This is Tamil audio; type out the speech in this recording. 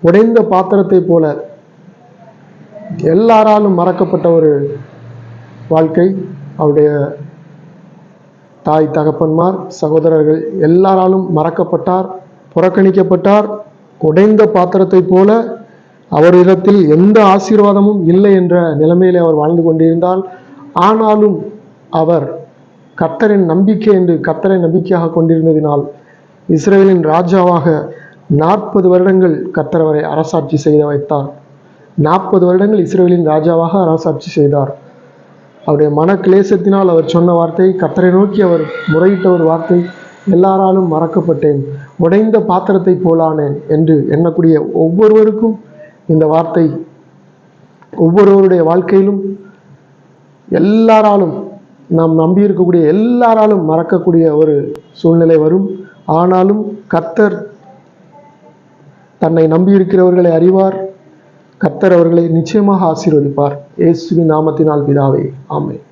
உடைந்த பாத்திரத்தை போல எல்லாராலும் மறக்கப்பட்ட ஒரு வாழ்க்கை. அவருடைய தாய் தகப்பன்மார் சகோதரர்கள் எல்லாராலும் மறக்கப்பட்டார், புறக்கணிக்கப்பட்டார். உடைந்த பாத்திரத்தை போல அவரிடத்தில் எந்த ஆசீர்வாதமும் இல்லை என்ற நிலைமையிலே அவர் வாழ்ந்து கொண்டிருந்தால், ஆனாலும் அவர் கர்த்தரின் நம்பிக்கை என்று கர்த்தரை நம்பிக்கையாக கொண்டிருந்ததினால் இஸ்ரவேலின் ராஜாவாக 40 வருடங்கள் கர்த்தர் அவரை அரசாட்சி செய்து வைத்தார். 40 வருடங்கள் இஸ்ரவேலின் ராஜாவாக அரசாட்சி செய்தார். அவருடைய மன கிளேசத்தினால் அவர் சொன்ன வார்த்தை, கர்த்தரை நோக்கி அவர் முறையிட்ட ஒரு வார்த்தை, எல்லாராலும் மறக்கப்பட்டேன், உடைந்த பாத்திரத்தை போலானேன் என்று எண்ணக்கூடிய ஒவ்வொருவருக்கும் இந்த வார்த்தை ஒவ்வொருவருடைய வாழ்க்கையிலும் எல்லாராலும், நாம் நம்பியிருக்கக்கூடிய எல்லாராலும் மறக்கக்கூடிய ஒரு சூழ்நிலை வரும். ஆனாலும் கர்த்தர் தன்னை நம்பியிருக்கிறவர்களை அறிவார். கர்த்தர் அவர்களை நிச்சயமாக ஆசீர்வதிப்பார். இயேசுவின் நாமத்தினால் பிதாவே, ஆமென்.